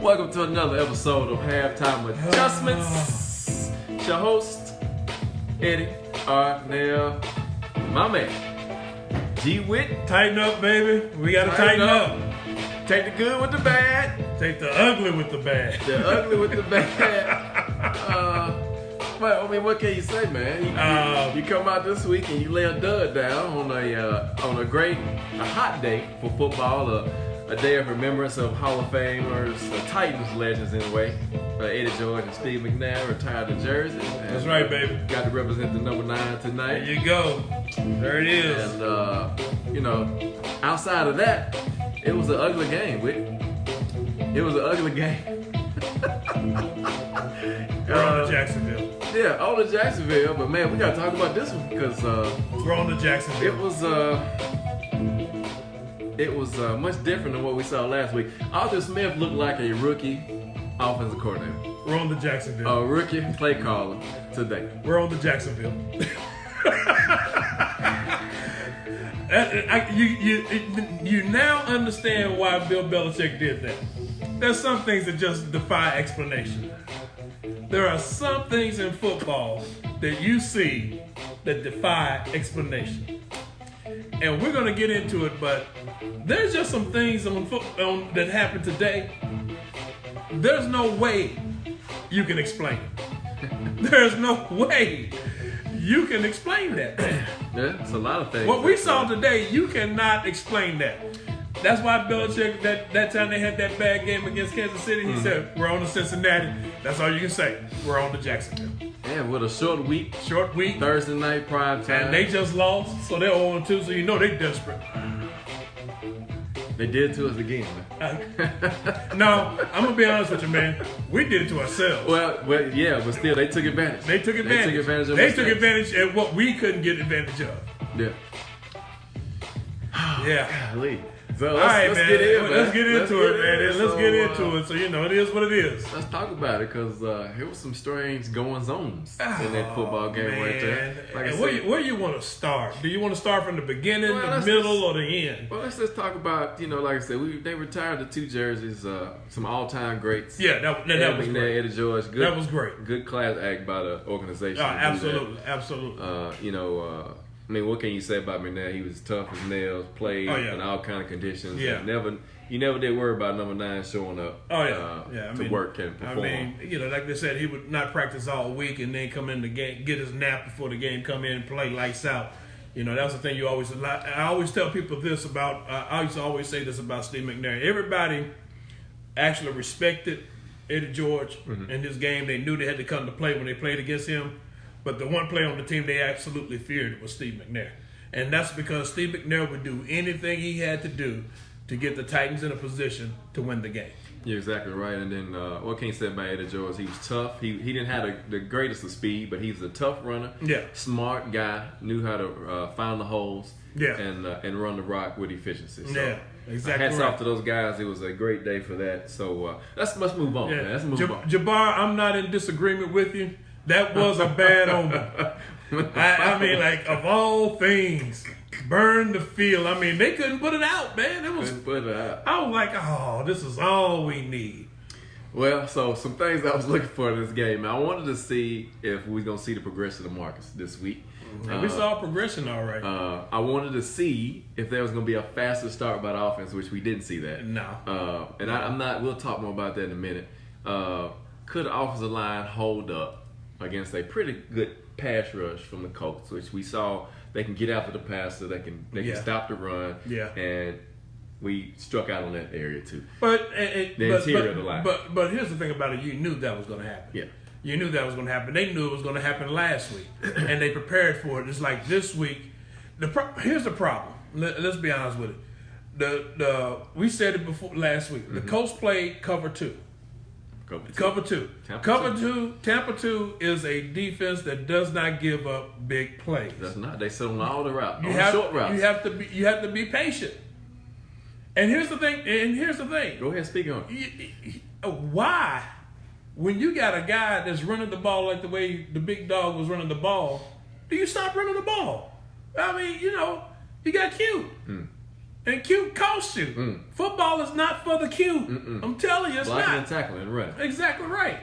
Welcome to another episode of Halftime Adjustments. It's your host, Eddie Arnell, my man, G Witt. Tighten up, baby. We gotta tighten up. Take the good with the bad. Take the ugly with the bad. The ugly with the bad. But I mean, what can you say, man? You come out this week and you lay a dud down on a hot day for football. A day of remembrance of Hall of Famers, Titans legends in a way. Eddie George and Steve McNair retired the jersey. That's right, baby. Got to represent the number 9 tonight. There you go. There it is. And, outside of that, it was an ugly game, Whit. It was an ugly game. We're on to Jacksonville. Yeah, on to Jacksonville. But, man, we got to talk about this one because... we're on to Jacksonville. It was much different than what we saw last week. Arthur Smith looked like a rookie offensive coordinator. We're on to Jacksonville. A rookie play caller today. We're on to Jacksonville. You now understand why Bill Belichick did that. There's some things that just defy explanation. There are some things in football that you see that defy explanation. And we're going to get into it, but there's just some things that happened today. There's no way you can explain it. There's no way you can explain that. Yeah, it's a lot of things. What we saw today, you cannot explain that. That's why Belichick, that time they had that bad game against Kansas City, he said, we're on to Cincinnati. That's all you can say. We're on to Jacksonville. Yeah, with a short week. Thursday night prime time. And they just lost, so they're 0-2, so you know they're desperate. They did it to us again, man. No, I'm going to be honest with you, man. We did it to ourselves. Well, yeah, but still, they took advantage. They took advantage of what we couldn't get advantage of. Yeah. Yeah. Golly. So all right, let's man. Get in, man. Let's get into it, man. Let's get into it. So, it is what it is. Let's talk about it because there was some strange goings-ons in that football game right there. Like where do you want to start? Do you want to start from the beginning, the middle, or the end? Well, let's just talk about, like I said, they retired the 2 jerseys, some all-time greats. Yeah, that was great. Eddie George. That was great. Good class act by the organization. Absolutely. I mean, what can you say about McNair? He was tough as nails, played in all kind of conditions. Yeah. You never did worry about number 9 showing up to work and perform. I mean, like they said, he would not practice all week and then come in the game, get his nap before the game, come in and play lights out. That's the thing I always tell people this about, I used to always say this about Steve McNair. Everybody actually respected Eddie George and his game. They knew they had to come to play when they played against him. But the one player on the team they absolutely feared was Steve McNair. And that's because Steve McNair would do anything he had to do to get the Titans in a position to win the game. You're exactly right. And then what can you say about Eddie George? He was tough. He didn't have the greatest of speed, but he was a tough runner. Yeah. Smart guy, knew how to find the holes and run the rock with efficiency. So, yeah, exactly. Hats off to those guys. It was a great day for that. So let's move on, man. Let's move on. Jabbar, I'm not in disagreement with you. That was a bad omen. I mean, like, of all things, burn the field. I mean, they couldn't put it out, man. Couldn't put it out. I was like, this is all we need. Well, so some things I was looking for in this game. I wanted to see if we was going to see the progression of Marcus this week. And we saw progression all right. I wanted to see if there was going to be a faster start by the offense, which we didn't see that. No. We'll talk more about that in a minute. Could the offensive line hold up against a pretty good pass rush from the Colts, which we saw they can get after the passer, they can stop the run, and we struck out on that area too. But the interior of the line. But here's the thing about it: you knew that was going to happen. Yeah, you knew that was going to happen. They knew it was going to happen last week, and they prepared for it. It's like this week. Here's the problem. Let's be honest with it. We said it before last week. The Colts played cover 2. Cover two. Tampa 2 is a defense that does not give up big plays. Does not. They sit on all the routes. Short routes. You have to be patient. And here's the thing. Go ahead, speak on it. Why, when you got a guy that's running the ball like the way the big dog was running the ball, do you stop running the ball? I mean, you got cute. And cute costs you. Football is not for the cute. I'm telling you, it's Blocking not. and tackling and running. Exactly right.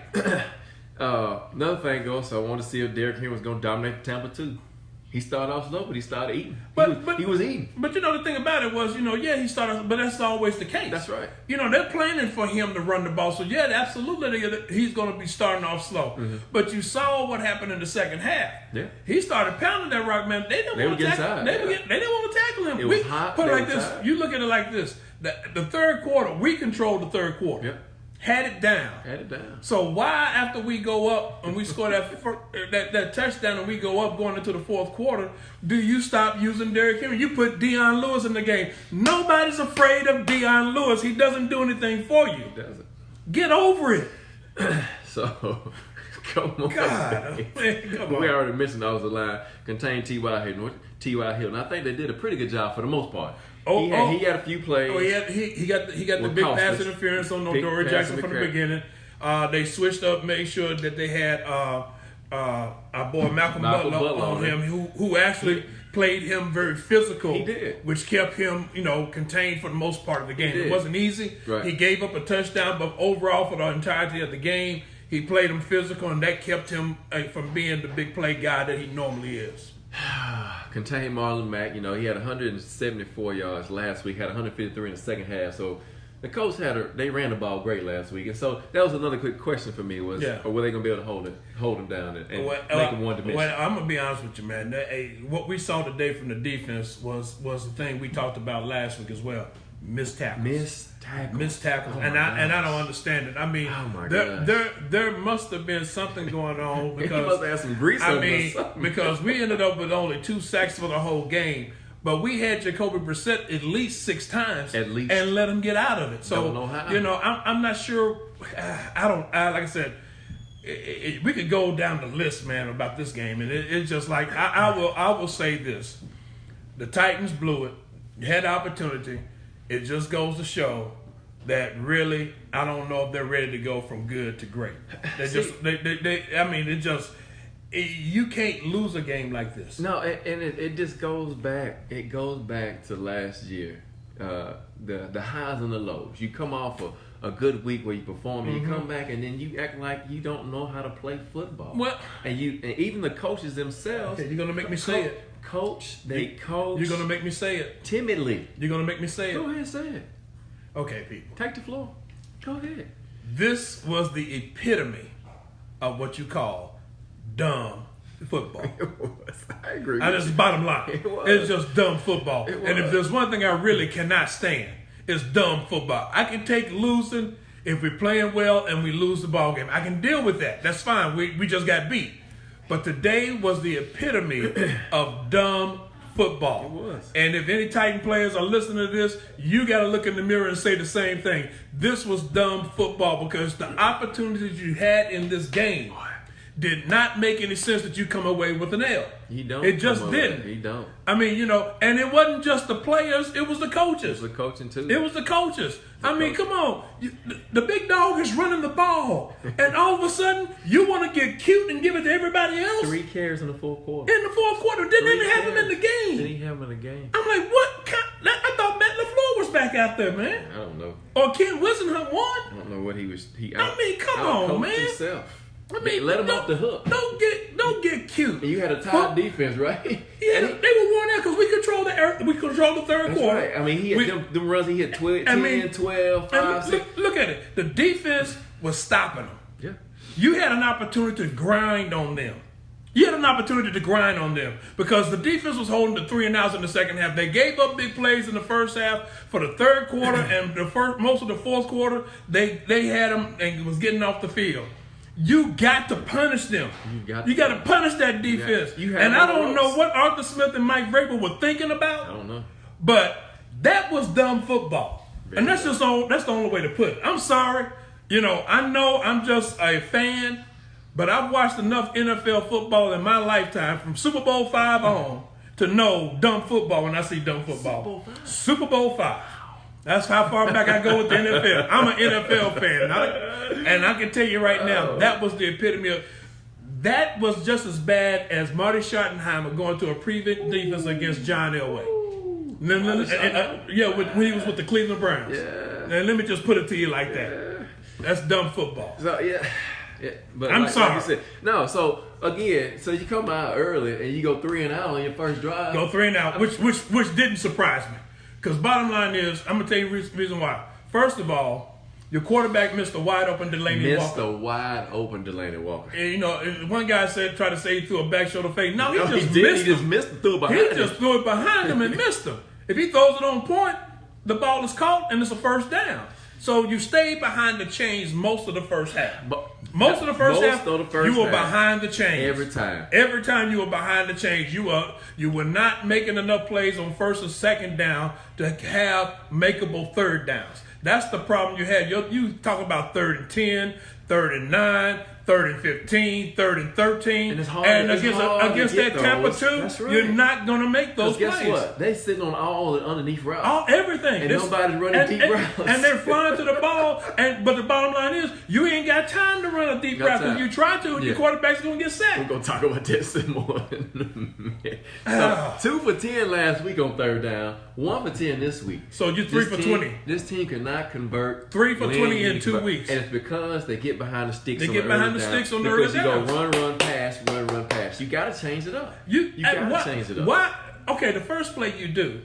Another thing goes, so I wanted to see if Derrick Henry was going to dominate Tampa too. He started off slow, but he started eating. He was eating. But the thing about it was, he started, but that's always the case. That's right. They're planning for him to run the ball. So, absolutely, he's going to be starting off slow. But you saw what happened in the second half. Yeah. He started pounding that rock, man. They didn't want to tackle him. They didn't want to tackle him. It was hot. Put it like this. You look at it like this. The third quarter, we controlled the third quarter. Yep. Had it down. So why, after we go up and we score that touchdown and we go up going into the fourth quarter, do you stop using Derrick Henry? You put Deion Lewis in the game. Nobody's afraid of Deion Lewis. He doesn't do anything for you. He doesn't. Get over it. So, come on. God, man, come on. We already mentioned the line contained T.Y. Hill. And I think they did a pretty good job for the most part. He had a few plays. He got the big pass interference on Dory Jackson from the beginning. They switched up, made sure that they had our boy Malcolm Butler on him, who actually played him very physical. He did, which kept him contained for the most part of the game. It wasn't easy. Right. He gave up a touchdown, but overall for the entirety of the game, he played him physical, and that kept him from being the big play guy that he normally is. Contained Marlon Mack. He had 174 yards last week, had 153 in the second half. So the Colts they ran the ball great last week. And so that was another quick question for me was, or were they going to be able to hold him down and make him one-dimensional? Well, I'm going to be honest with you, man. What we saw today from the defense was the thing we talked about last week as well. Missed tackles. Oh, and I don't understand it. I mean, there must have been something going on because he must have some grease on us. Because we ended up with only 2 sacks for the whole game, but we had Jacoby Brissett at least 6 times, and let him get out of it. So don't know how. I'm not sure. Like I said, we could go down the list, man, about this game, and it's just like I will say this: the Titans blew it. You had the opportunity. It just goes to show that really, I don't know if they're ready to go from good to great. You can't lose a game like this. No, and it just goes back. It goes back to last year, the highs and the lows. You come off a good week where you perform, and you come back, and then you act like you don't know how to play football. Well, and even the coaches themselves. Okay, you're gonna make me say it. They coach. You're gonna make me say it timidly. You're gonna make me say it. Go ahead and say it. Okay, people. Take the floor. Go ahead. This was the epitome of what you call dumb football. It was. I agree. That's the bottom line. It's just dumb football. And if there's one thing I really cannot stand, it's dumb football. I can take losing if we're playing well and we lose the ball game. I can deal with that. That's fine. We just got beat. But today was the epitome of dumb football. It was. And if any Titan players are listening to this, you got to look in the mirror and say the same thing. This was dumb football because the opportunities you had in this game did not make any sense that you come away with an L. He don't. It just didn't. He don't. I mean, and it wasn't just the players, it was the coaches. It was the coaching too. It was the coaches. Come on. The big dog is running the ball. And all of a sudden, you want to get cute and give it to everybody else? 3 carries in the fourth quarter. In the fourth quarter. Didn't even have him in the game. Didn't even have him in the game. I'm like, what? I thought Matt LaFleur was back out there, man. I don't know. Or Ken Wisenhunt won. I don't know what he was. Come on, man. Himself. Let him off the hook. Don't get cute. And you had a tied defense, right? Yeah, they were worn out because we controlled the third quarter. Right. I mean, he had them runs. He had 10, 12, 5, 6. Look at it. The defense was stopping them. Yeah. You had an opportunity to grind on them. Because the defense was holding the 3 and outs in the second half. They gave up big plays in the first half. For the third quarter and most of the fourth quarter, they had them and was getting off the field. You got to punish them. You got to punish that defense. And I don't know what Arthur Smith and Mike Vrabel were thinking about. I don't know. But that was dumb football. And that's the only way to put it. I'm sorry. I know I'm just a fan, but I've watched enough NFL football in my lifetime from Super Bowl 5 on to know dumb football when I see dumb football. Super Bowl 5. That's how far back I go with the NFL. I'm an NFL fan. And I can tell you right now, that was the epitome of... That was just as bad as Marty Schottenheimer going to a prevent defense against John Elway. When he was with the Cleveland Browns. Yeah. And let me just put it to you like that. That's dumb football. So yeah. But I'm sorry. Like you said, no, so again, so you come out early and you go 3 and out on your first drive. Go 3 and out, which didn't surprise me. Because bottom line is, I'm gonna tell you the reason why. First of all, your quarterback missed a wide open Delaney Walker. And, you know, one guy tried to say he threw a back shoulder fade. No, he just missed it. Threw it behind him. He just threw it behind him and missed him. If he throws it on point, the ball is caught and it's a first down. So you stayed behind the chains most of the first half. Most of the first half, you were behind the chains. Every time. Every time you were behind the chains, you were not making enough plays on first and second down to have makeable third downs. That's the problem you had. You talk about 3rd and 10, 3rd and 9, 3rd and 15, 3rd and 13. And it's hard. And against that Tampa 2, right. You're not going to make those plays. Guess what? They sitting on all the underneath routes. Everything. And nobody's running deep routes. And they're flying to the ball. But the bottom line is, you ain't got time to run a deep route. Because you try to, and your quarterback's going to get sacked. We're going to talk about that some more in a minute. So, 2 for 10 last week on third down. 1 for 10 this week. So you're 3 for 20. This team cannot convert. 3 for 20 in 2 weeks. And it's because they get behind the sticks. They get behind the sticks on the early down. Because you go run, pass. You got to change it up. You got to change it up. Why? Okay, the first play you do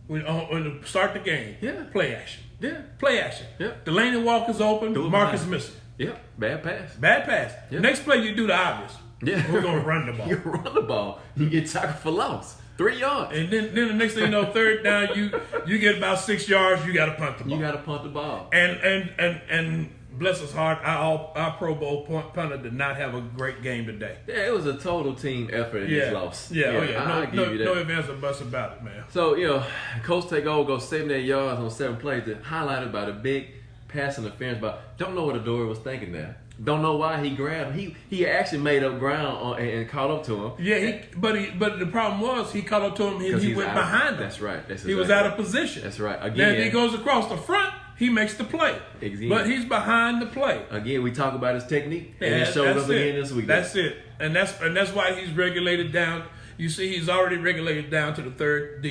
when you start the game. Yeah. Play action. Yeah. Play action. Yeah. Delaney Walker's open. Marcus missing. Yep. Bad pass. Yeah. Next play you do the obvious. Yeah. We're gonna run the ball. You run the ball. You get tackled for loss. 3 yards. And then the next thing you know, third down, you get about 6 yards. You got to punt the ball. You got to punt the ball. And bless his heart, our Pro Bowl punter did not have a great game today. Yeah, it was a total team effort in this loss. I give you that. No ifs or buts about it, man. So, Colts take over, go 78 yards on 7 plays. Highlighted by the big pass interference. But don't know what Adore was thinking there. Don't know why he grabbed him. He actually made up ground and caught up to him. Yeah, but the problem was he caught up to him and he went behind him. That's right. He was out of position. That's right. Again, then he goes across the front. He makes the play. Exactly. But he's behind the play. Again, we talk about his technique, and it showed up again this week. That's it. And that's why he's regulated down. You see, he's already regulated down to the third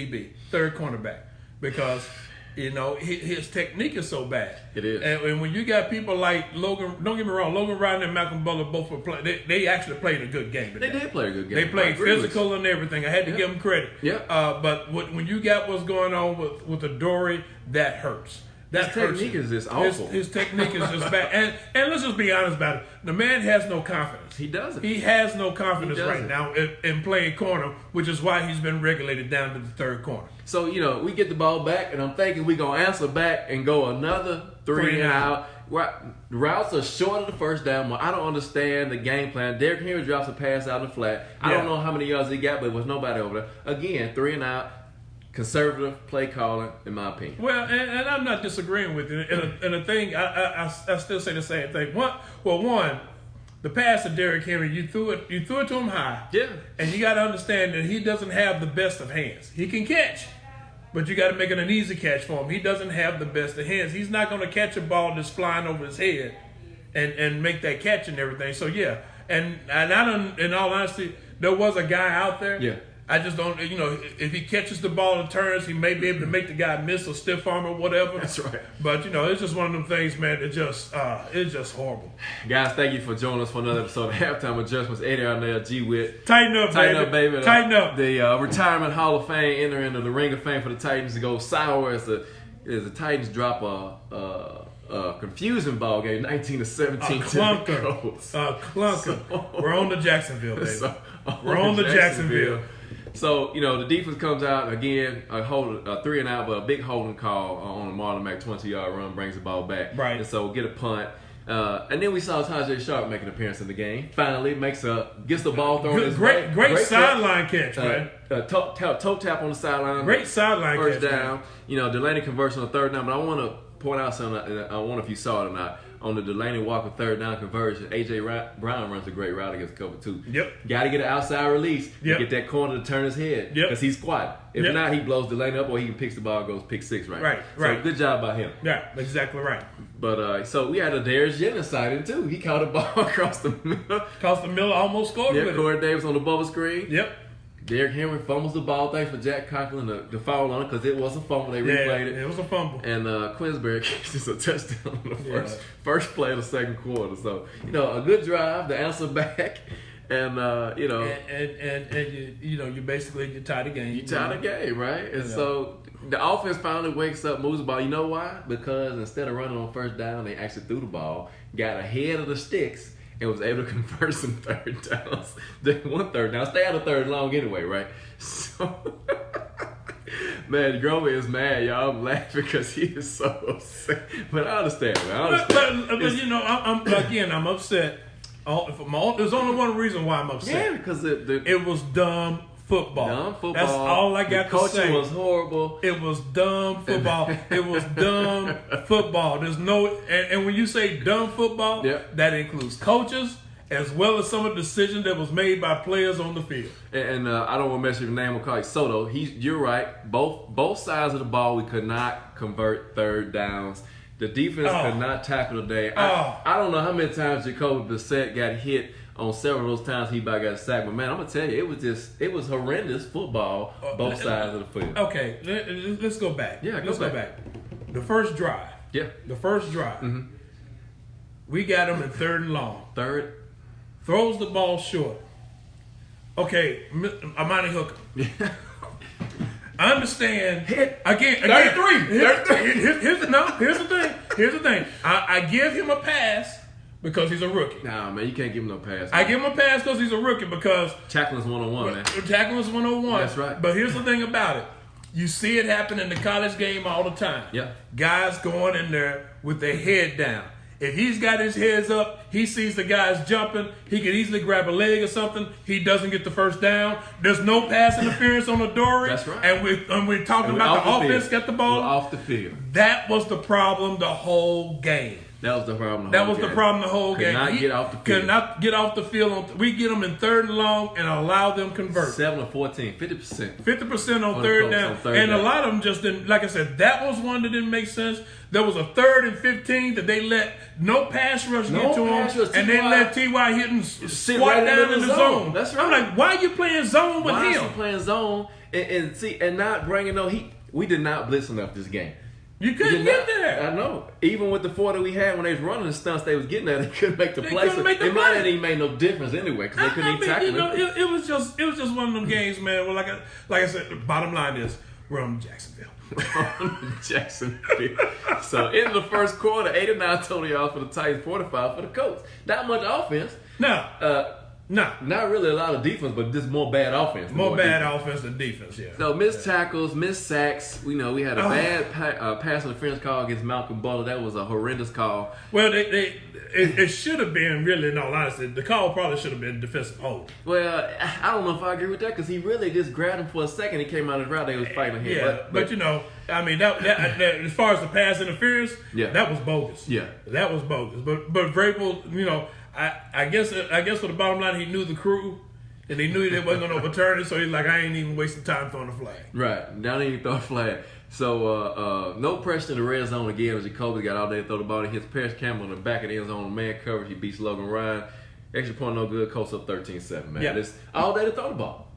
cornerback, because his technique is so bad. It is. And when you got people like Logan, don't get me wrong, Logan Ryan and Malcolm Butler both were playing. They actually played a good game today. They did play a good game. They played physical and everything. I had to give them credit. Yeah. But when you got what's going on with Adore, that hurts. His technique is just awful. His technique is just bad. And let's just be honest about it. The man has no confidence. He doesn't. He has no confidence right now in playing corner, which is why he's been regulated down to the third corner. So, we get the ball back, and I'm thinking we're going to answer back and go another 3 and out. Routes are short of the first down. I don't understand the game plan. Derrick Henry drops a pass out of the flat. I don't know how many yards he got, but there was nobody over there. Again, 3 and out. Conservative play calling, in my opinion. Well, and I'm not disagreeing with you. And the thing, I still say the same thing. One, the pass to Derrick Henry, you threw it to him high. Yeah. And you got to understand that he doesn't have the best of hands. He can catch, but you got to make it an easy catch for him. He doesn't have the best of hands. He's not going to catch a ball that's flying over his head and make that catch and everything. So yeah, and I don't. In all honesty, there was a guy out there. Yeah. I just don't, if he catches the ball and turns, he may be able to make the guy miss or stiff arm or whatever. That's right. But, it's just one of them things, man, it's just horrible. Guys, thank you for joining us for another episode of Halftime Adjustments. Eddie Arnell, G-Wit. Tighten up, baby. Tighten up. The Retirement Hall of Fame enter into the Ring of Fame for the Titans to go sour as the Titans drop a confusing ball game, 19-17. A clunker. We're on to Jacksonville, baby. We're on to Jacksonville. So, the defense comes out again, a 3 and out, but a big holding call on a Marlon Mack 20-yard run brings the ball back. Right. And so get a punt. And then we saw Tajay Sharp make an appearance in the game. Finally, gets the ball thrown his way. Great sideline catch, man. Toe tap on the sideline. Great sideline catch. First down. Delaney conversion on third down. But I want to point out something. I wonder if you saw it or not. On the Delaney Walker third down conversion, A.J. Brown runs a great route against cover 2. Yep. Got to get an outside release. Yep. Get that corner to turn his head. Because he's quiet. If not, he blows Delaney up or he picks the ball, goes pick 6 right. So good job by him. Yeah, exactly right. But so we had a Darius Jennings sighting too. He caught a ball across the middle. Miller almost scored with it. Corey Davis on the bubble screen. Yep. Derrick Henry fumbles the ball. Thanks for Jack Conklin to fall on it because it was a fumble. They replayed it. It was a fumble. And Quinsbury catches a touchdown on the first play of the second quarter. So, a good drive, the answer back. And, And you basically tie the game. You tie the game, right? And so the offense finally wakes up, moves the ball. You know why? Because instead of running on first down, they actually threw the ball, got ahead of the sticks, and was able to convert some third downs. They won third down. Stay out of third long anyway, right? So, man, Grover is mad, y'all. I'm laughing because he is so upset. But I understand, man. But I'm upset. There's only one reason why I'm upset. Yeah, because it was dumb football. Dumb football. That's all I got to say. The coaching was horrible. It was dumb football. It was dumb football. There's no, and when you say dumb football, that includes coaches as well as some of the decisions that was made by players on the field. And I don't want to mess with your name. We'll call it Soto. You're right. Both sides of the ball, we could not convert third downs. The defense could not tackle today. I don't know how many times Jacoby Brissett got hit on several of those times he about got sacked. But, man, I'm going to tell you, it was horrendous football, both sides of the field. Okay, let's go back. Yeah, let's go back. The first drive. Yeah. The first drive. Mm-hmm. We got him in third and long. Third. Throws the ball short. Okay, Amani Hooker. I understand. Again, 33. Here's the thing. I give him a pass because he's a rookie. Nah, man, you can't give him no pass. I give him a pass because he's a rookie because tackling's 101, man. Tackling's 101. That's right. But here's the thing about it. You see it happen in the college game all the time. Yeah. Guys going in there with their head down. If he's got his heads up, he sees the guys jumping, he can easily grab a leg or something. He doesn't get the first down. There's no pass interference on the Dory. That's right. And we're talking about the offense got the ball. We're off the field. That was the problem the whole game. That was the problem the whole game. Could not get off the field. Could not get off the field. We get them in third and long and allow them convert. 7 of 14, 50%. 50% on third down. And a lot of them just didn't, like I said, that was one that didn't make sense. There was a 3rd and 15 that they let no pass rush get to him. And they let T.Y. Hilton squat down in the zone. That's right. I'm like, why are you playing zone with him? Why is he playing zone and not bringing no heat? We did not blitz enough this game. You couldn't get there. I know. Even with the 4 that we had when they was running the stunts they was getting at, they couldn't make the play. It might have even made no difference anyway because they couldn't even tackle it. It was just one of them games, man. Well, like I said, the bottom line is we're on Jacksonville. Jacksonville. So in the first quarter, 89 total yards for the Titans, 45 for the Colts. Not much offense. No. Not really a lot of defense, but just more bad offense. More bad offense than defense, yeah. So missed tackles, missed sacks. We had a bad pass interference call against Malcolm Butler. That was a horrendous call. Well, it should have been, really, in all honesty, the call probably should have been defensive hold. Well, I don't know if I agree with that because he really just grabbed him for a second. He came out of the route. They was fighting him. Yeah, but I mean, that as far as the pass interference, that was bogus. Yeah. That was bogus. But Vrabel, I guess for the bottom line, he knew the crew, and he knew they wasn't going to overturn it, so he's like, I ain't even wasting time throwing the flag. Right. Down even throw a flag. So, no pressure in the red zone again. Jacoby got all day to throw the ball. He hits Paris Campbell in the back of the end zone. Man coverage. He beats Logan Ryan. Extra point, no good. Colts up 13-7, man. Yeah. It's all day to throw the ball.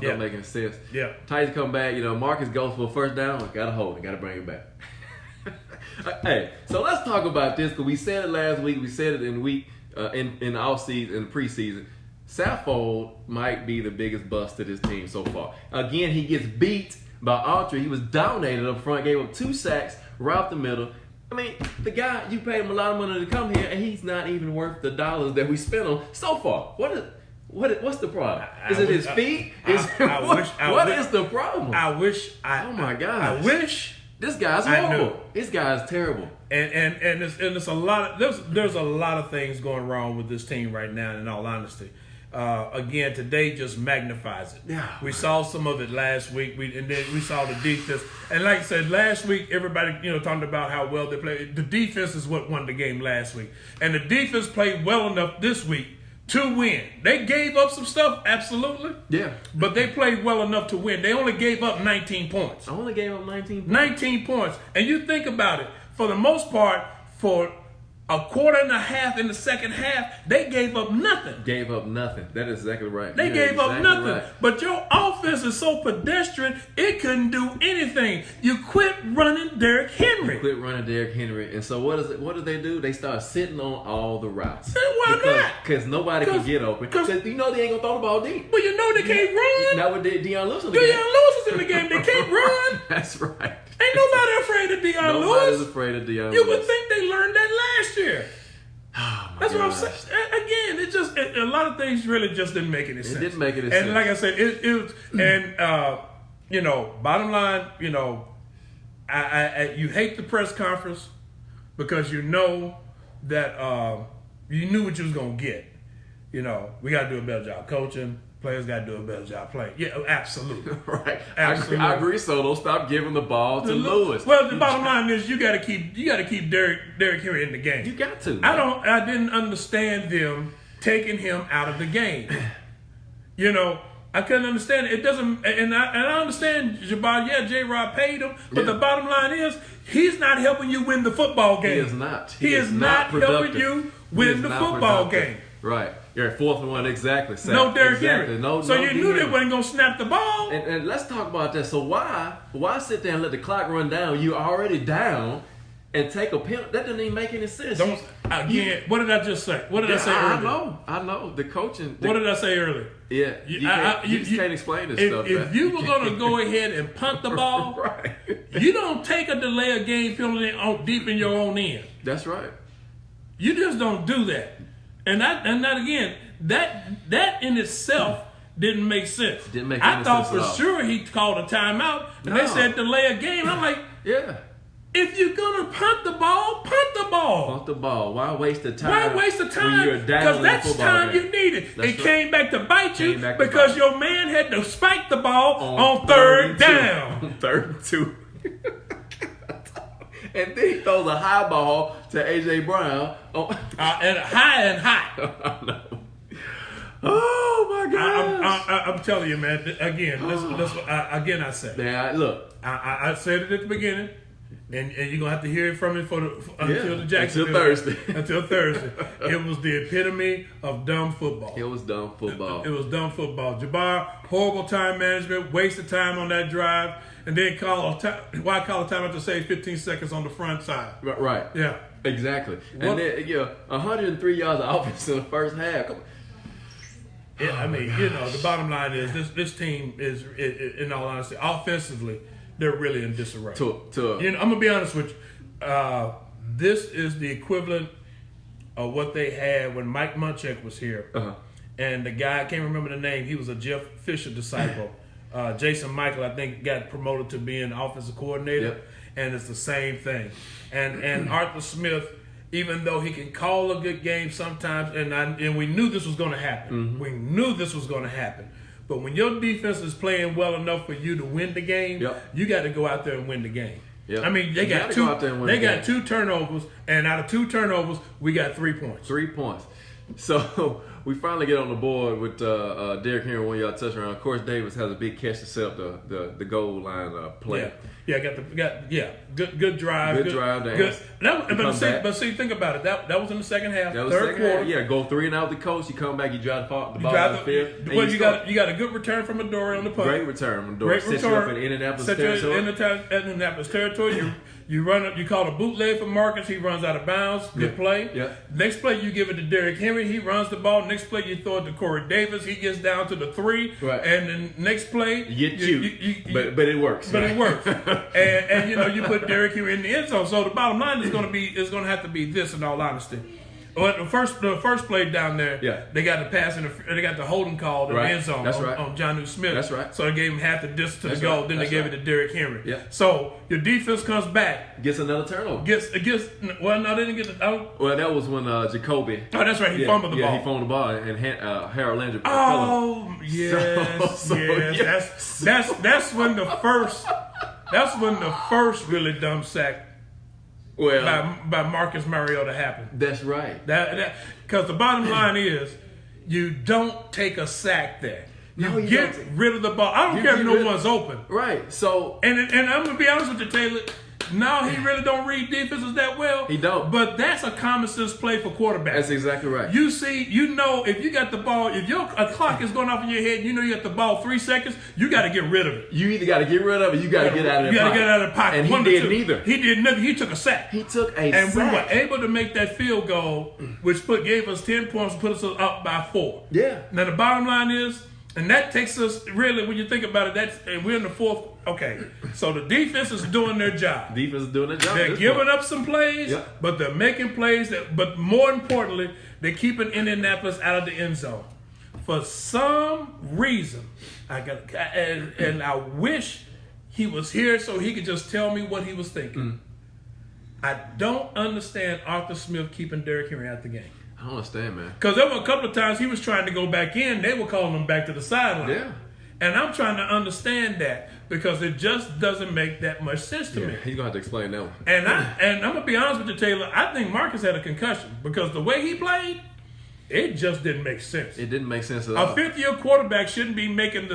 Don't make any sense. Yeah. Titans come back. Marcus goes for a first down. Got to hold it. Got to bring it back. Hey, so let's talk about this because we said it last week. We said it in the off season, in the preseason. Saffold might be the biggest bust to this team so far. Again, he gets beat by Autry. He was dominated up front, gave up 2 sacks right up the middle. I mean, the guy, you paid him a lot of money to come here, and he's not even worth the dollars that we spent on so far. What's the problem? Is it his feet? What is the problem? Oh my gosh. I wish. This guy's horrible. This guy's terrible. And it's a lot of there's a lot of things going wrong with this team right now, in all honesty. Again, today just magnifies it. Yeah, we saw some of it last week. And then we saw the defense. And like I said, last week everybody talked about how well they played. The defense is what won the game last week, and the defense played well enough this week to win. They gave up some stuff, absolutely. Yeah. But they played well enough to win. They only gave up 19 points. 19 points. 19 points. And you think about it, for the most part, for a quarter and a half in the second half, they gave up nothing. Gave up nothing. That is exactly right. They gave up nothing. Right. But your offense is so pedestrian, it couldn't do anything. You quit running Derrick Henry. And so what do they do? They start sitting on all the routes. And why not? Because nobody can get open. Because you know they ain't going to throw the ball deep. But you know they can't run. Not with Deion Lewis in the game. Deion Lewis is in the game. They can't run. That's right. Ain't nobody afraid of Deion Lewis. Nobody's afraid of Deion Lewis. You would think they learned that last year. Oh That's what I'm saying. Again, a lot of things really just didn't make any sense. It didn't make any sense. And like I said, it was, and bottom line, you hate the press conference because you know that you knew what you was gonna get. We got to do a better job coaching. Players got to do a better job playing. Yeah, absolutely. Right. Absolutely. I agree. So don't stop giving the ball to Lewis. Well, the bottom line is you got to keep Derrick Henry in the game. You got to. I didn't understand them taking him out of the game. I couldn't understand it. It doesn't, and I understand Jabbar. Yeah, J-Rod paid him, but the bottom line is he's not helping you win the football game. He is not. He is not helping you win the football game. Right. You're at 4th and 1, exactly. Sam. No Derrick Henry. Henry. So you knew they wasn't going to snap the ball. And let's talk about that. So why sit there and let the clock run down? You're already down and take a penalty. That doesn't even make any sense. What did I just say? What did I say earlier? I know. The coaching. What did I say earlier? Yeah. You just can't explain this stuff. If you were going to go ahead and punt the ball, right. You don't take a delay of game penalty deep in your own end. That's right. You just don't do that. And that again, that in itself didn't make sense. Didn't make any sense. I thought for sure he called a timeout, and they said delay a game. I'm like, yeah. If you're gonna punt the ball, punt the ball. Punt the ball. Why waste the time? Why waste the time? Because that's time you needed. It came back to bite you because your man had to spike the ball on third down. On 3rd and 2. And then he throws a high ball to A.J. Brown. And high. Oh, my God. I'm telling you, man. Again, I say. Now, look. I said it at the beginning. And you're going to have to hear it from me until the Jacksonville. Until Thursday. It was the epitome of dumb football. It was dumb football. It was dumb football. Jabbar, horrible time management, wasted time on that drive, and then why call a timeout to save 15 seconds on the front side? Right. Yeah. Exactly. And then, 103 yards of offense in the first half. Come on. Yeah, the bottom line is this team is, in all honesty, offensively, they're really in disarray. I'm gonna be honest with you. This is the equivalent of what they had when Mike Munchak was here, and the guy I can't remember the name. He was a Jeff Fisher disciple. Jason Michael, I think, got promoted to being offensive coordinator, and it's the same thing. And Arthur Smith, even though he can call a good game sometimes, and we knew this was going to happen. Mm-hmm. We knew this was going to happen. But when your defense is playing well enough for you to win the game, you got to go out there and win the game. Yep. I mean, they got two turnovers, and out of 2 turnovers, we got 3 points. 3 points. So we finally get on the board with Derrick Henry 1-yard touchdown. Of course, Davis has a big catch to set up the goal line play. Good drive. Good drive. But see, think about it. That was in the second half. That was third quarter. Yeah, go 3 and out the coast. You come back. You drive the ball down the field. Well, you got a good return from Adore on the punt. Great return from Adore. Set you up in Indianapolis territory. You call a bootleg for Marcus. He runs out of bounds. Good play. Yeah. Next play, you give it to Derrick Henry. He runs the ball. Next play, you throw it to Corey Davis. He gets down to the 3. Right. And then next play, but it works. But it works. and you put Derrick Henry in the end zone. So the bottom line is going to have to be this. In all honesty. Well, the first play down there, they got the pass they got the holding call in the end zone on Jonnu Smith. That's right. So they gave him half the distance to the goal. Then they gave it to Derrick Henry. Yeah. So your defense comes back, gets another turnover. They didn't get the. Well, that was when Jacoby. Oh, that's right. He fumbled the ball. Yeah, he fumbled the ball, and Harold Landry. Oh, yes, yes. That's when the first. That's when the first really dumb sack. By Marcus Mariota happened. That's right. Because the bottom line is, you don't take a sack there. You get rid of the ball. I don't care if no one's open. Right. So and I'm gonna be honest with you, Taylor. No, he really don't read defenses that well. He don't. But that's a common sense play for quarterbacks. That's exactly right. You see, if you got the ball, if a clock is going off in your head, you got the ball 3 seconds, you got to get rid of it. You either got to get rid of it, you got to get out of the pocket. You got to get out of the pocket. And he did neither. He did nothing. He took a sack. He took a sack. And we were able to make that field goal, which gave us 10 points, put us up by 4. Yeah. Now, the bottom line is, and that takes us, really, when you think about it, and we're in the 4th. Okay, so the defense is doing their job. Defense is doing their job. They're giving up some plays, but they're making plays. But more importantly, they're keeping Indianapolis out of the end zone. For some reason, and I wish he was here so he could just tell me what he was thinking. I don't understand Arthur Smith keeping Derrick Henry out the game. I don't understand, man. Because there were a couple of times he was trying to go back in. They were calling him back to the sideline. Yeah. And I'm trying to understand that because it just doesn't make that much sense to me. He's going to have to explain that one. And I'm going to be honest with you, Taylor. I think Marcus had a concussion because the way he played, it just didn't make sense. It didn't make sense at all. A fifth-year quarterback shouldn't be making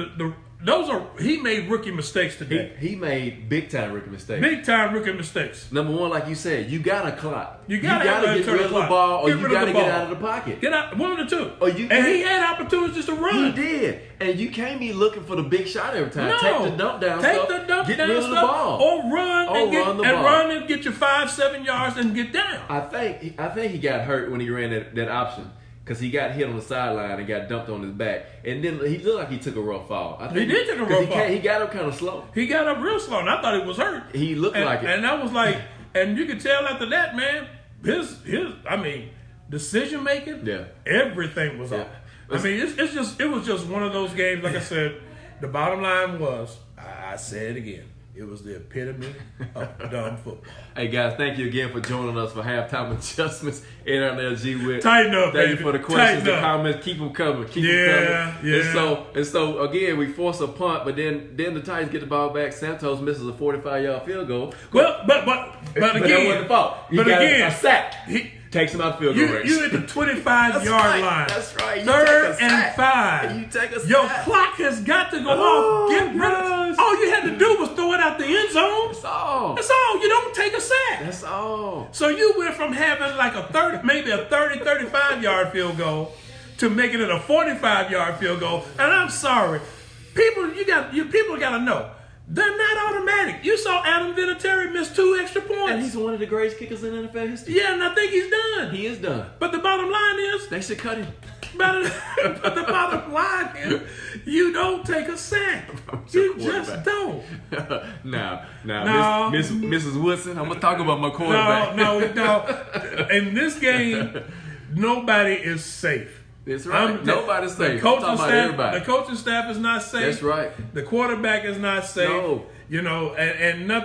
he made rookie mistakes today. He made big-time rookie mistakes. Big-time rookie mistakes. Number one, like you said, you got a clock. You got to get rid of the ball or you got to get out of the pocket. Get out, one of the two. And he had opportunities to run. He did. And you can't be looking for the big shot every time. No. Take the dump down stuff. Get rid of the ball. Or run and get your 5-7 yards and get down. I think he got hurt when he ran that option. Because he got hit on the sideline and got dumped on his back. And then he looked like he took a rough fall. He did take a rough fall. He got up kind of slow. He got up real slow, and I thought he was hurt. He looked like it. And I was like, and you could tell after that, man, his decision making, everything was off. I mean, it was just one of those games, like I said, the bottom line was, I say it again, it was the epitome of dumb football. Hey, guys, thank you again for joining us for Halftime Adjustments in NLG with. Tighten up, Thank baby. you for the questions and comments. Keep them coming. Keep them coming. Yeah. And so, again, we force a punt, but then the Titans get the ball back. Santos misses a 45-yard field goal. Well, but that wasn't the fault. A sack. Takes him out field goal range. You at the 25-yard line. That's right. You 3rd and 5. You take a sack. Your clock has got to go off. Get rid of it. All you had to do was throw it out the end zone. That's all. That's all. You don't take a sack. That's all. So you went from having like maybe a 30, 35-yard field goal to making it a 45-yard field goal. And I'm sorry. People got to know. They're not automatic. You saw Adam Vinatieri miss 2 extra points. And he's one of the greatest kickers in NFL history. Yeah, and I think he's done. He is done. But the bottom line is... They should cut him. But the bottom line is, you don't take a sack. You just don't. Now, Mrs. Woodson, I'm going to talk about my quarterback. No. In this game, nobody is safe. That's right. Nobody's safe. The coaching staff is not safe. That's right. The quarterback is not safe. No.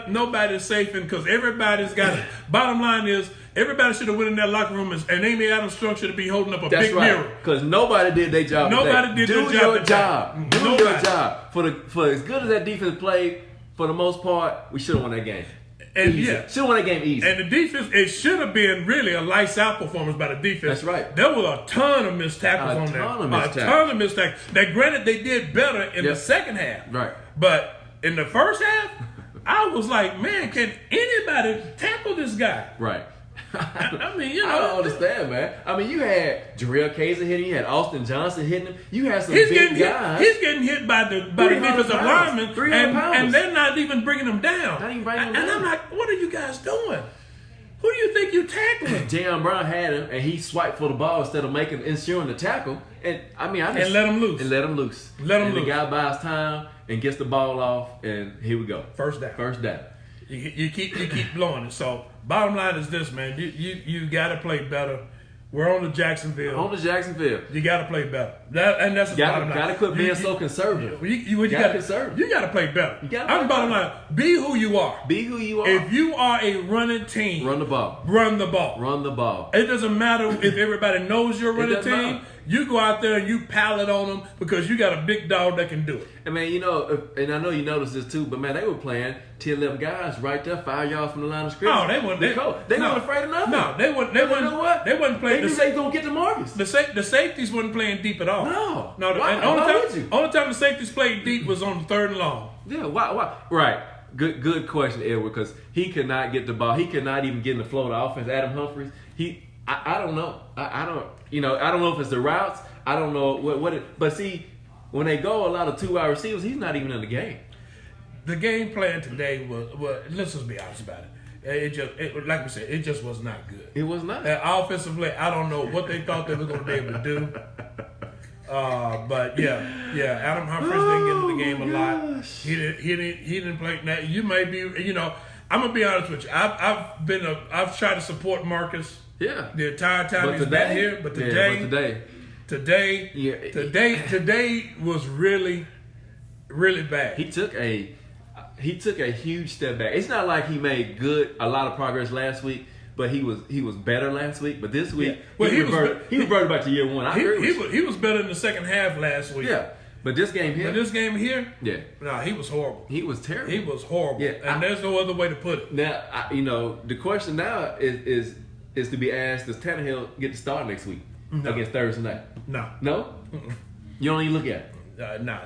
Nobody's safe because everybody's got it. Bottom line is, everybody should have went in that locker room and Amy Adams Strunk should be holding up a big mirror. Because nobody did their job. Nobody did their job. Do your job. For as good as that defense played, for the most part, we should have won that game. And should have won that game easy. And the defense, it should have been really a lights out performance by the defense. That's right. There were a ton of missed tackles on there. A ton of missed tackles. Now, granted, they did better in the second half. Right. But in the first half, I was like, man, can anybody tackle this guy? Right. I mean, I don't understand, man. I mean, you had Jarrell Kaiser hitting him, you had Austin Johnson hitting him. You had some big guys. He's getting hit by the defensive linemen, 300 pounds. And they're not even bringing him down. Not even bringing him down. And I'm like, what are you guys doing? Who do you think you're tackling? Jayon Brown had him, and he swiped for the ball instead of ensuring the tackle. And I mean, and let him loose. The guy buys time and gets the ball off, and here we go. First down. You keep blowing it. So bottom line is this, man. You got to play better. We're on to Jacksonville. You got to play better. That's the bottom line. Got to quit being so conservative. You got to play better. I'm bottom line. Be who you are. If you are a running team, run the ball. It doesn't matter if everybody knows you're a running team. Matter. You go out there and you pallet on them because you got a big dog that can do it. And man, and I know you noticed this too, but man, they were playing 10, 11 guys right there, 5 yards from the line of scrimmage. No, they weren't. They weren't afraid of nothing. No, they weren't. You know what? They wasn't playing. They knew they gonna get to Marcus. The safeties wasn't playing deep at all. No. Why would you? Only time the safeties played deep was on the 3rd and long. Yeah. Why? Right. Good question, Edward, because he could not get the ball. He could not even get in the flow of the offense. Adam Humphries, I don't know. I don't know if it's the routes. I don't know but see, when they go a lot of 2 wide receivers, he's not even in the game. The game plan today was let's just be honest about it. Like we said, it just was not good. It was not. Offensively, I don't know what they thought they were going to be able to do. But Adam Humphries didn't get into the game a lot. He didn't play. Now you may be, I'm gonna be honest with you. I've tried to support Marcus. Yeah. The entire time he's been here, but today was really, really bad. He took a huge step back. It's not like he made a lot of progress last week, but he was better last week. But this week, he reverted back to year one. He was better in the second half last week. Yeah, but this game here, no, he was horrible. He was terrible. He was horrible. Yeah, and there's no other way to put it. Now, the question now is to be asked: does Tannehill get to start next week against Thursday night? No. Mm-mm. You don't even look at it. No.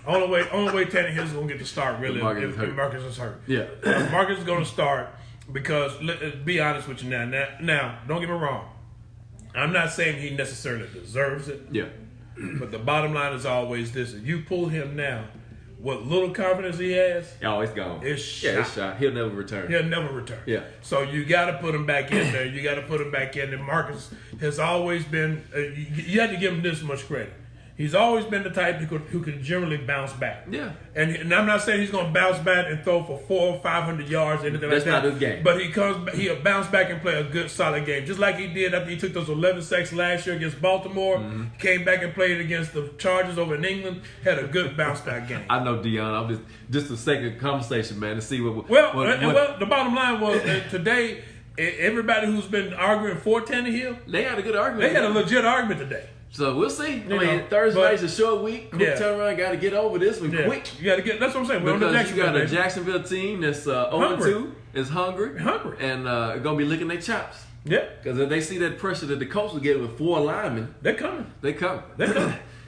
Only way Tannehill's gonna get to start really if Marcus is hurt. Yeah, Marcus is gonna start because be honest with you now. Don't get me wrong. I'm not saying he necessarily deserves it. Yeah, but the bottom line is always this: if you pull him now, what little confidence he has, it's gone. It's shot. He'll never return. Yeah. So you got to put him back in there. And Marcus has always been. You have to give him this much credit. He's always been the type who can generally bounce back. Yeah. And I'm not saying he's going to bounce back and throw for 400 or 500 yards or anything like that. That's not his game. But he'll bounce back and play a good, solid game. Just like he did after he took those 11 sacks last year against Baltimore. Mm-hmm. Came back and played against the Chargers over in England. Had a good bounce back game. I know, Dion. I'm just a second conversation, man, to see what. Well, the bottom line was today, everybody who's been arguing for Tannehill, they had a good argument. They had a legit argument today. So we'll see. Thursday night's a short week. Quick turnaround. Got to get over this one quick. You got to get. That's what I'm saying. Because you got a Jacksonville team that's 0-2, is hungry, and gonna be licking their chops. Yeah. Because if they see that pressure that the Colts will get with 4 linemen, they're coming.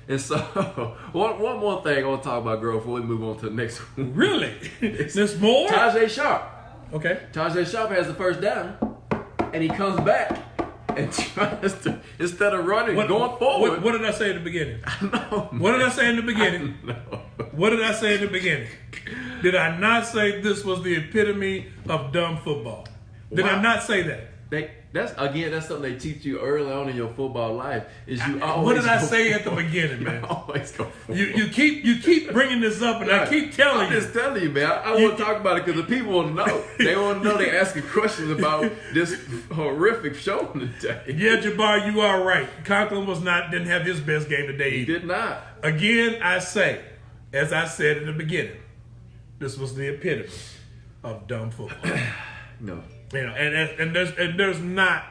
And so, one more thing I want to talk about, girl, before we move on to the next one. Really? There's more? Tajay Sharp. Okay. Tajay Sharp has the first down, and he comes back. And tries to, instead of running, going forward. What did I say in the beginning? No, what did I say in the beginning? What did I say in the beginning? Did I not say this was the epitome of dumb football? Did I not say that? That's something they teach you early on in your football life. What did I say at the beginning, man? Always go forward. You keep bringing this up, and I keep telling you. I'm just telling you, man. I want to talk about it because the people want to know. They want to know. They asking questions about this horrific show today. Yeah, Jabbar, you are right. Conklin didn't have his best game today either. He did not. Again, I say, as I said in the beginning, this was the epitome of dumb football. No. And there's not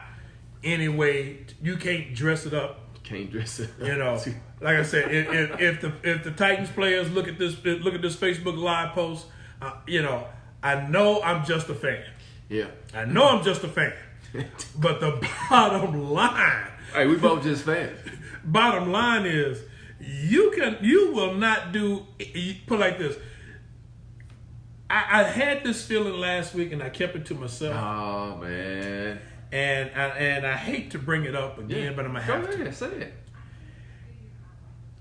any way you can't dress it up. Can't dress it up. Like I said, if the Titans players look at this Facebook Live post, I know I'm just a fan. Yeah. I know I'm just a fan. But the bottom line. Hey, we both just fans. Bottom line is, you will not do. Put it like this. I had this feeling last week, and I kept it to myself. Oh man! And I hate to bring it up again, but I'm gonna have to. Say it.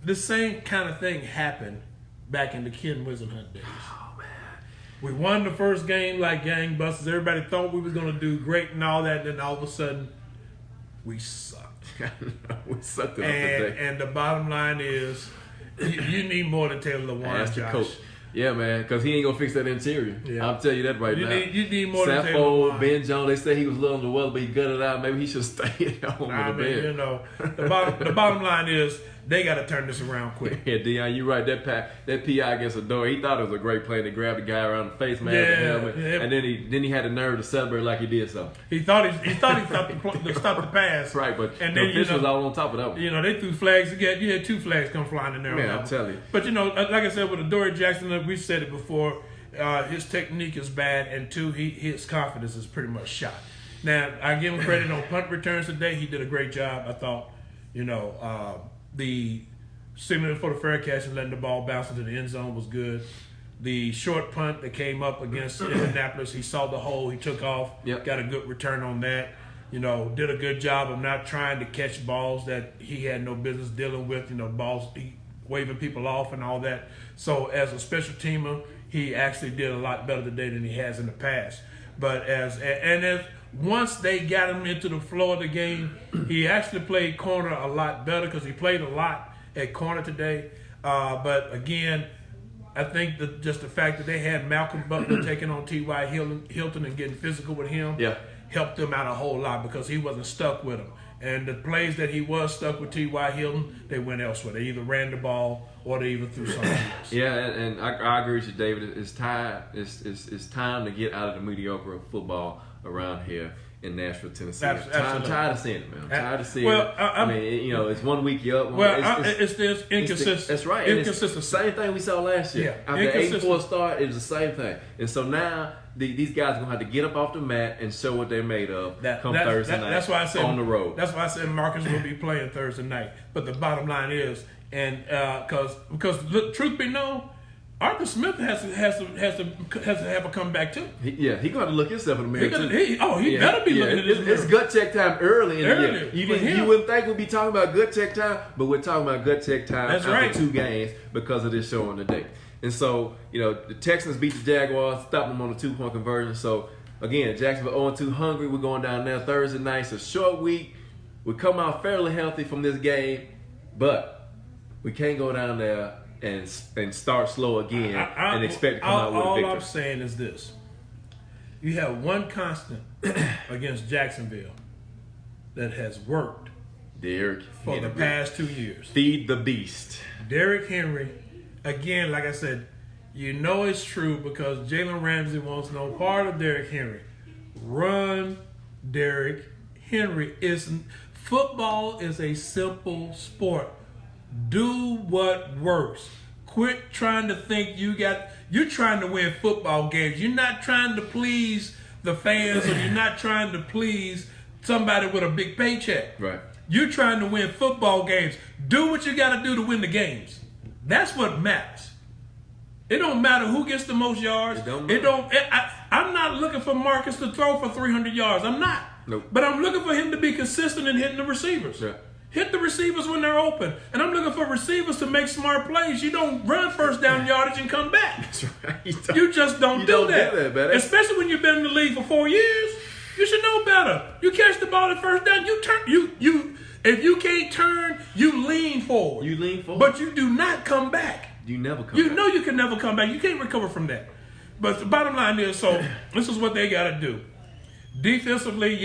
The same kind of thing happened back in the Ken Wisenhunt days. Oh man! We won the first game like gangbusters. Everybody thought we was gonna do great and all that. Then all of a sudden, we sucked. We sucked it up today. And the bottom line is, you need more than Taylor Lewan, Josh. Coach. Yeah, man, because he ain't going to fix that interior. Yeah. I'll tell you that right now. You need more than Taylor Lewan. Ben Jones, they say he was a little underwhelmed, but he gutted out. Maybe he should stay at home with the bed. The bottom line is, they got to turn this around quick. Yeah, Dion, you're right. That PI against the door, he thought it was a great play to grab the guy around the face, man, the helmet, and then he had the nerve to celebrate like he did something. He thought he stopped the pass. Right, but and the officials all on top of that one. They threw flags again. You had 2 flags come flying in there. Man, I'm telling you. But like I said, with Adoree Jackson, we've said it before. His technique is bad, and 2, his confidence is pretty much shot. Now, I give him credit on punt returns today. He did a great job. I thought, the signaling for the fair catch and letting the ball bounce into the end zone was good. the short punt that came up against Indianapolis. He saw the hole. He took off. Yep. Got a good return on that. Did a good job of not trying to catch balls that he had no business dealing with. Balls waving people off and all that. So as a special teamer, he actually did a lot better today than he has in the past. But as once they got him into the flow of the game, he actually played corner a lot better because he played a lot at corner today. But again, I think just the fact that they had Malcolm Butler taking on T.Y. Hilton and getting physical with him helped them out a whole lot because he wasn't stuck with him. And the plays that he was stuck with T.Y. Hilton, they went elsewhere. They either ran the ball or they even threw something else. Yeah, and I agree with you, David. It's time. It's time to get out of the mediocre of football around here in Nashville, Tennessee. I'm tired of seeing it, man. I'm tired of seeing it. I mean, it's 1 week you're up. It's this inconsistent. That's right. Inconsistent. Same thing we saw last year. Yeah. After 8-4 start, it was the same thing. And so now these guys are gonna have to get up off the mat and show what they're made of Thursday night. That's why I said on the road. That's why I said Marcus will be playing Thursday night. But the bottom line is, and because truth be known, Arthur Smith has to have a comeback too. He got to look himself in the mirror too. He better be looking at this mirror. It's gut check time early in the year. You wouldn't think we'd be talking about gut check time, but we're talking about gut check time after 2 games because of this show on the day. And so, the Texans beat the Jaguars, stopped them on a 2-point conversion. So, again, Jacksonville 0-2 hungry. We're going down there Thursday night. It's a short week. We come out fairly healthy from this game, but we can't go down there and start slow again and expect to come out with a victory. All I'm saying is this. You have one constant against Jacksonville that has worked for the past 2 years. Feed the beast. Derrick Henry, again, like I said, it's true because Jalen Ramsey wants no part of Derrick Henry. Run Derrick Henry. Football is a simple sport. Do what works. Quit trying to think you're trying to win football games. You're not trying to please the fans or you're not trying to please somebody with a big paycheck. Right. You're trying to win football games. Do what you got to do to win the games. That's what matters. It don't matter who gets the most yards. I'm not looking for Marcus to throw for 300 yards. I'm not. Nope. But I'm looking for him to be consistent in hitting the receivers. Yeah. Hit the receivers when they're open. And I'm looking for receivers to make smart plays. You don't run first down yardage and come back. That's right. You just don't do that. Man. Especially when you've been in the league for 4 years. You should know better. You catch the ball at first down, you turn. If you can't turn, you lean forward. But you do not come back. You never come back. You know you can never come back. You can't recover from that. But the bottom line is, this is what they got to do. Defensively,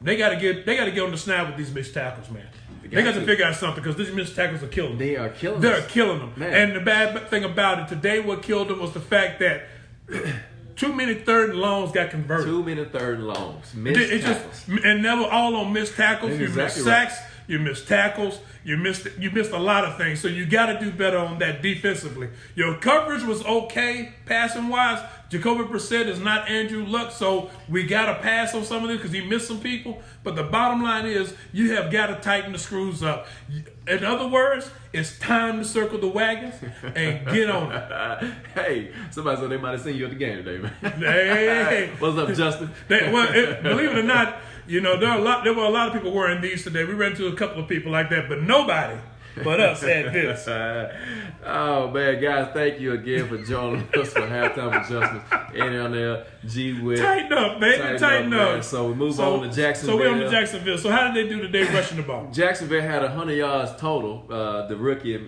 they got to get on the snap with these missed tackles, man. They got to figure out something because these missed tackles are killing them. They're killing them. Man. And the bad thing about it today, what killed them was the fact that too many third and longs got converted. Too many third and longs. Missed tackles. And never all on missed tackles. You missed sacks. Right. You missed tackles. You missed a lot of things. So you got to do better on that defensively. Your coverage was okay, passing wise. Jacoby Brissett is not Andrew Luck, so we got to pass on some of this because he missed some people. But the bottom line is you have got to tighten the screws up. In other words, it's time to circle the wagons and get on it. Hey, somebody said they might have seen you at the game today, man. Hey. What's up, Justin? Believe it or not, there were a lot of people wearing these today. We ran into a couple of people like that, but nobody but us had this. Oh, man, guys, thank you again for joining us for Halftime Adjustments. NLL, G-Wit. Tighten up, baby. Tighten up. Man. So we move on to Jacksonville. So we're on to Jacksonville. So how did they do today rushing the ball? Jacksonville had 100 yards total. The rookie,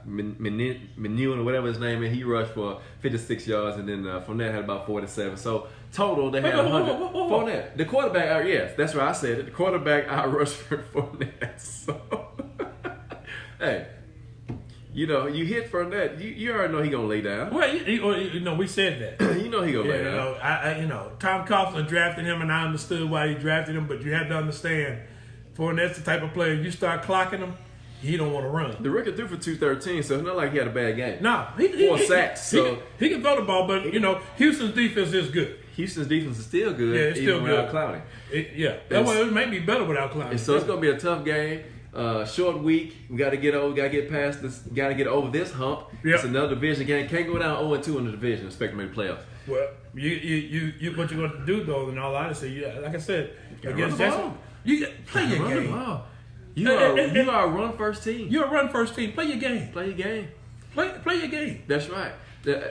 Menuhin or whatever his name is, he rushed for 56 yards, and then Fournette had about 47. So total, they had 100. Fournette, the quarterback, yes, that's right, I said it. The quarterback outrushed Fournette. So, hey, you hit Fournette, you already know he gonna lay down. Well, we said that. You know he gonna lay down. Tom Coughlin drafted him, and I understood why he drafted him, but you had to understand, Fournette's the type of player, you start clocking him, he don't want to run. The rookie threw for 213, so it's not like he had a bad game. No. 4 sacks. So he can throw the ball, but, Houston's defense is good. Houston's defense is still good, it's still even good. without Clowney. It may be better without Clowney. So it's going to be a tough game. Short week. We got to get over. Got to get past this. Got to get over this hump. Yep. It's another division game. Can't go down 0-2 in the division. Expect to make the playoffs. Well, you what you're going to do though? In all honesty, like I said, against Jackson, you play your game. You are a run first team. You're a run first team. Play your game. Play your game. Play your game. That's right.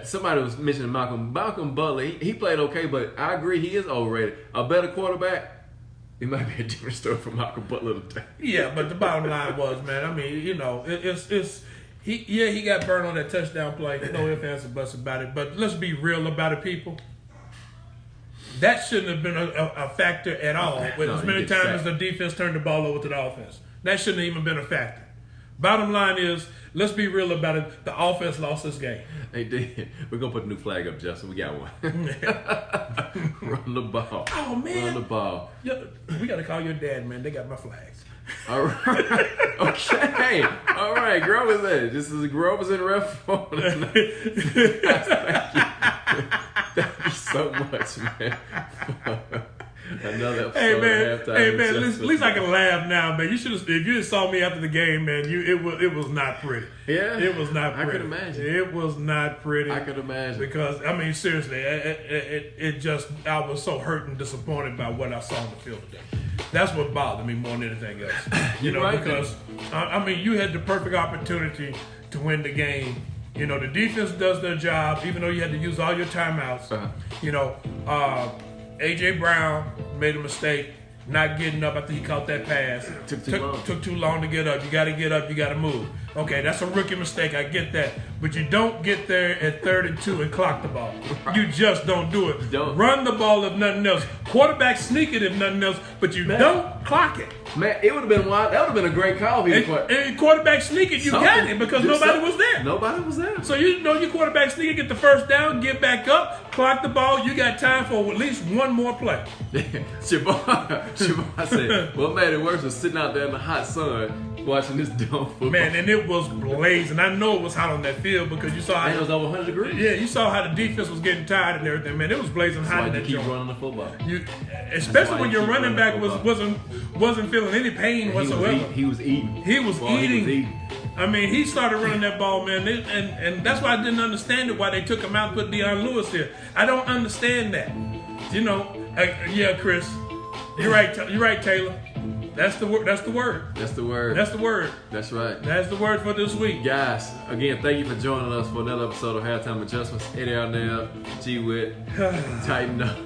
Somebody was mentioning Malcolm Butler. He played okay, but I agree he is overrated. A better quarterback. It might be a different story from Malcolm Butler today. Yeah, but the bottom line was, man. I mean, he got burned on that touchdown play. No ifs, ands, or buts about it. But let's be real about it, people. That shouldn't have been a factor at all. With as many times as the defense turned the ball over to the offense, that shouldn't have even been a factor. Bottom line is, let's be real about it. The offense lost this game. Hey, Dan, we're going to put a new flag up, Justin. We got one. Run the ball. Oh, man. Run the ball. Yeah, we got to call your dad, man. They got my flags. All right. Okay. All right. Grover's in. This is Grover's in ref form. Thank you so much, man. Another episode Hey man, at at least I can laugh now, man. You should have. If you just saw me after the game, man, it was not pretty. Yeah, it was not pretty. I could imagine. It was not pretty. I could imagine because I mean, seriously, it just I was so hurt and disappointed by what I saw on the field today. That's what bothered me more than anything else. You know, right, because I mean, you had the perfect opportunity to win the game. You know, the defense does their job, even though you had to use all your timeouts. Uh-huh. You know. A.J. Brown made a mistake not getting up after he caught that pass. Took too long to get up. You got to get up. You got to move. Okay, that's a rookie mistake. I get that. But you don't get there at 3rd and 2 and clock the ball. You just don't do it. Run the ball if nothing else. Quarterback sneak it if nothing else. But you don't clock it. Man, it would have been wild. That would have been a great call. And quarterback sneak it, you got it because nobody was there. Nobody was there. So you know your quarterback sneak it, get the first down, get back up, clock the ball. You got time for at least one more play. Siobhan said, what made it worse was sitting out there in the hot sun watching this dumb football. Man, and it was blazing. I know it was hot on that field because you saw how it was over 100 degrees. Yeah, you saw how the defense was getting tired and everything. Man, it was blazing hot in that joint. Keep running the football. Especially when your running back wasn't feeling any pain whatsoever. He was eating. He was eating. I mean, he started running that ball, man, and that's why I didn't understand it. Why they took him out and put Deion Lewis here. I don't understand that. You know, yeah, Chris, you're right. You're right, Taylor. That's the word. That's the word. That's the word. That's the word. That's right. That's the word for this week. Guys, again, thank you for joining us for another episode of Halftime Adjustments. Eddie Arnell, G-Wit, tighten up.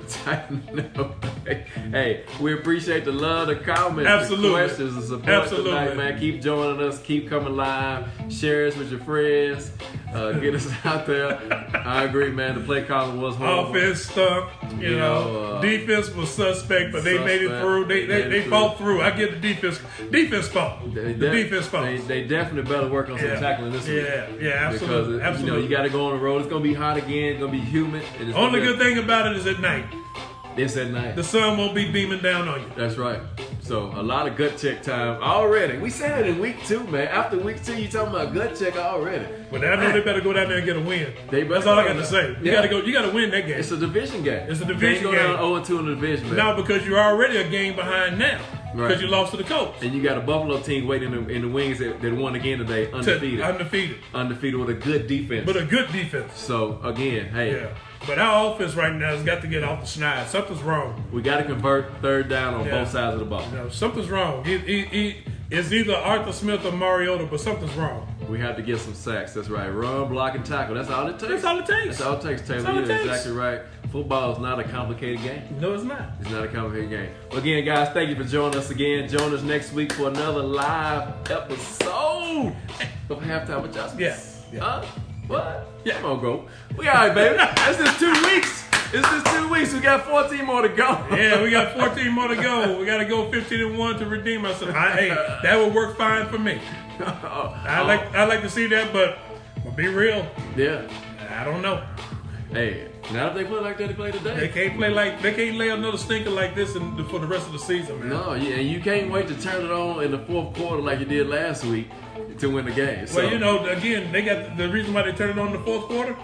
Hey, we appreciate the love, the comments, Absolutely. the questions, the support tonight, man. Keep joining us. Keep coming live. Share us with your friends. Get us out there. I agree, man. The play calling was horrible. Offense stunk. You know, defense was suspect, but they made it through. They fought through. I get the defense fault. The defense fault. They definitely better work on some tackling this week. Yeah, absolutely. Because you know you got to go on the road. It's gonna be hot again. It's gonna be humid. Only good thing about it is at night. It's at night. The sun won't be beaming down on you. That's right. So a lot of gut check time already. We said it in week 2, man. After week 2, you talking about gut check already. But I know they better go down there and get a win. That's all I got to say. You got to win that game. It's a division game. It's a division game. Can't go down 0-2 in the division, man. No, because you're already a game behind now. Right. Because you lost to the Colts. And you got a Buffalo team waiting in the wings that won again today, undefeated. Undefeated with a good defense. But a good defense. So, again, hey. Yeah. But our offense right now has got to get off the schneid. Something's wrong. We got to convert 3rd down on both sides of the ball. No, something's wrong. It's either Arthur Smith or Mariota, but something's wrong. We have to get some sacks. That's right. Run, block, and tackle. That's all it takes. That's all it takes. That's all it takes, Taylor. You're exactly right. Football is not a complicated game. No, it's not. It's not a complicated game. Well, again, guys, thank you for joining us again. Join us next week for another live episode of Halftime Adjustments. Yeah. Huh? What? Yeah, come on, bro. We all right, baby. That's just 2 weeks. It's just 2 weeks. We got 14 more to go. Yeah, we got 14 more to go. We got to go 15-1 to redeem ourselves. Hey, that would work fine for me. I like to see that, but be real. Yeah. I don't know. Hey, now if they play like that, they play today. They can't lay another stinker like this for the rest of the season, man. No, yeah, and you can't wait to turn it on in the 4th quarter like you did last week to win the game. So, well, you know, again, they got the reason why they turned it on in the 4th quarter.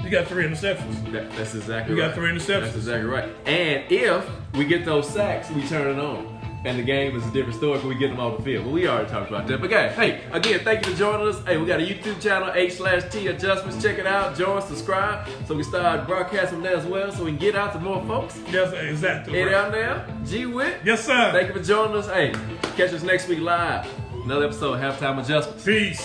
You got 3 interceptions. That's exactly right. You got 3 interceptions. That's exactly right. And if we get those sacks, we turn it on. and the game is a different story because we get them off the field. But we already talked about that. But guys, hey, again, thank you for joining us. Hey, we got a YouTube channel, H/T Adjustments. Check it out. Join, subscribe, so we start broadcasting there as well, so we can get out to more folks. Yes, exactly. Hey, down there, G-Wit. Yes, sir. Thank you for joining us. Hey, catch us next week live. Another episode of Halftime Adjustments. Peace.